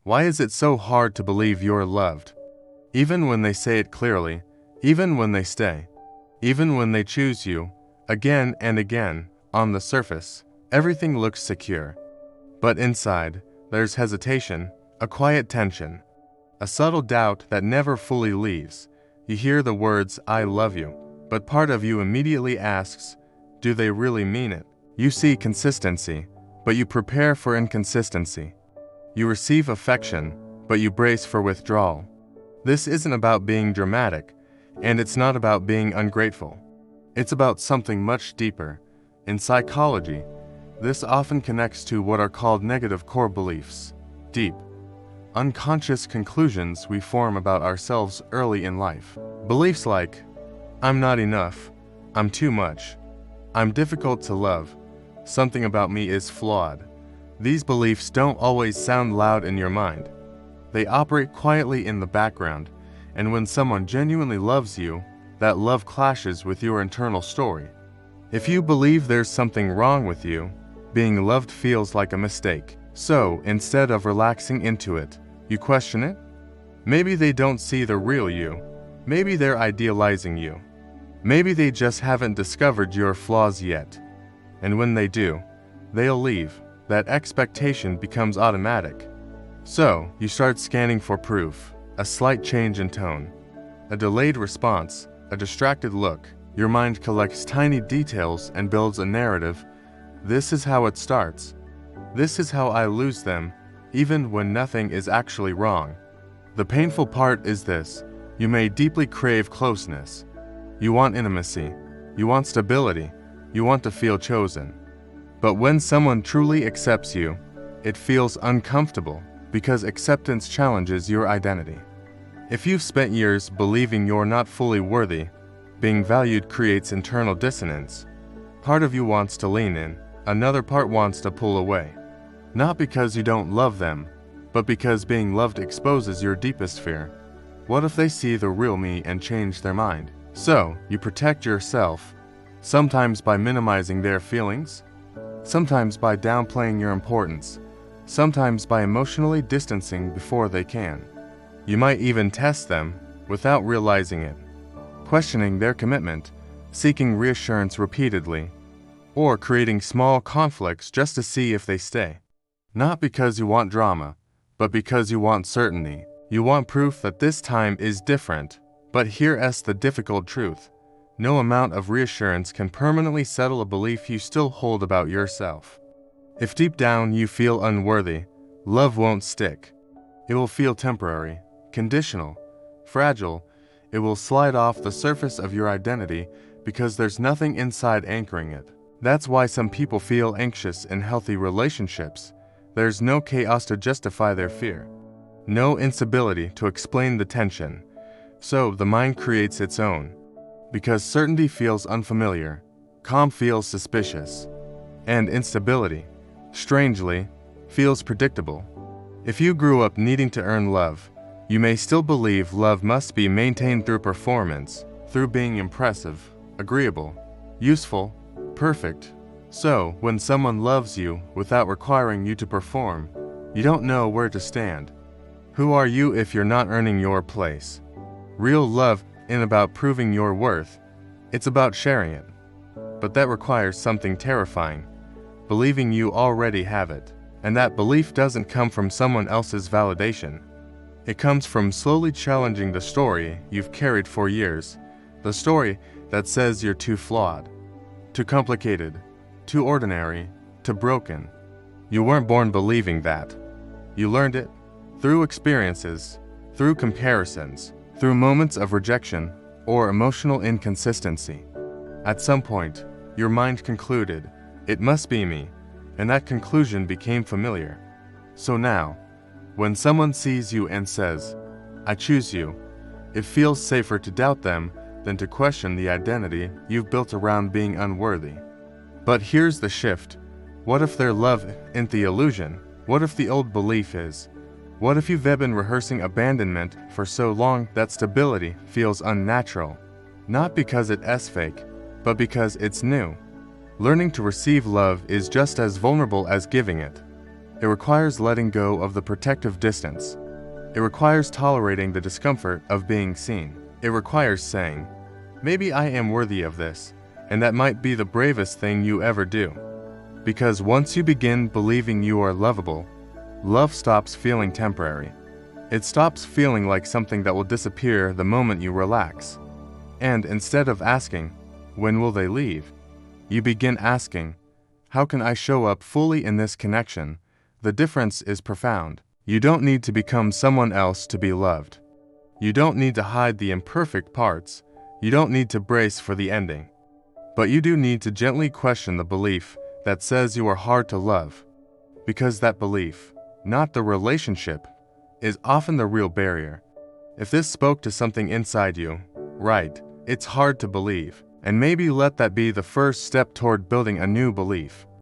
Why is it so hard to believe you're loved? Even when they say it clearly, even when they stay, even when they choose you, again and again, on the surface, everything looks secure. But inside, there's hesitation, a quiet tension, a subtle doubt that never fully leaves. You hear the words, "I love you," but part of you immediately asks, do they really mean it? You see consistency, but you prepare for inconsistency. You receive affection, but you brace for withdrawal. This isn't about being dramatic, and it's not about being ungrateful. It's about something much deeper. In psychology, this often connects to what are called negative core beliefs, deep, unconscious conclusions we form about ourselves early in life. Beliefs like, I'm not enough, I'm too much, I'm difficult to love, something about me is flawed. These beliefs don't always sound loud in your mind. They operate quietly in the background, and when someone genuinely loves you, that love clashes with your internal story. If you believe there's something wrong with you, being loved feels like a mistake. So, instead of relaxing into it, you question it? Maybe they don't see the real you. Maybe they're idealizing you. Maybe they just haven't discovered your flaws yet. And when they do, they'll leave. That expectation becomes automatic. So, you start scanning for proof, a slight change in tone, a delayed response, a distracted look. Your mind collects tiny details and builds a narrative. This is how it starts. This is how I lose them, even when nothing is actually wrong. The painful part is this: you may deeply crave closeness. You want intimacy. You want stability. You want to feel chosen. But when someone truly accepts you, it feels uncomfortable because acceptance challenges your identity. If you've spent years believing you're not fully worthy, being valued creates internal dissonance. Part of you wants to lean in, another part wants to pull away. Not because you don't love them, but because being loved exposes your deepest fear. What if they see the real me and change their mind? So, you protect yourself, sometimes by minimizing their feelings, sometimes by downplaying your importance, sometimes by emotionally distancing before they can. You might even test them without realizing it, questioning their commitment, seeking reassurance repeatedly, or creating small conflicts just to see if they stay. Not because you want drama, but because you want certainty. You want proof that this time is different. But here's the difficult truth. No amount of reassurance can permanently settle a belief you still hold about yourself. If deep down you feel unworthy, love won't stick. It will feel temporary, conditional, fragile. It will slide off the surface of your identity because there's nothing inside anchoring it. That's why some people feel anxious in healthy relationships. There's no chaos to justify their fear, no instability to explain the tension. So the mind creates its own. Because certainty feels unfamiliar, calm feels suspicious, and instability, strangely, feels predictable. If you grew up needing to earn love, you may still believe love must be maintained through performance, through being impressive, agreeable, useful, perfect. So, when someone loves you without requiring you to perform, you don't know where to stand. Who are you if you're not earning your place? Real love isn't about proving your worth, it's about sharing it. But that requires something terrifying, believing you already have it. And that belief doesn't come from someone else's validation. It comes from slowly challenging the story you've carried for years, the story that says you're too flawed, too complicated, too ordinary, too broken. You weren't born believing that. You learned it through experiences, through comparisons, through moments of rejection or emotional inconsistency. At some point, your mind concluded, it must be me, and that conclusion became familiar. So now, when someone sees you and says, I choose you, it feels safer to doubt them than to question the identity you've built around being unworthy. But here's the shift. What if their love isn't the illusion? What if the old belief is? What if you've been rehearsing abandonment for so long that stability feels unnatural? Not because it's fake, but because it's new. Learning to receive love is just as vulnerable as giving it. It requires letting go of the protective distance. It requires tolerating the discomfort of being seen. It requires saying, maybe I am worthy of this, and that might be the bravest thing you ever do. Because once you begin believing you are lovable, love stops feeling temporary. It stops feeling like something that will disappear the moment you relax. And instead of asking, when will they leave? You begin asking, how can I show up fully in this connection? The difference is profound. You don't need to become someone else to be loved. You don't need to hide the imperfect parts. You don't need to brace for the ending. But you do need to gently question the belief that says you are hard to love. Because that belief, not the relationship, is often the real barrier. If this spoke to something inside you, right, it's hard to believe, and maybe let that be the first step toward building a new belief.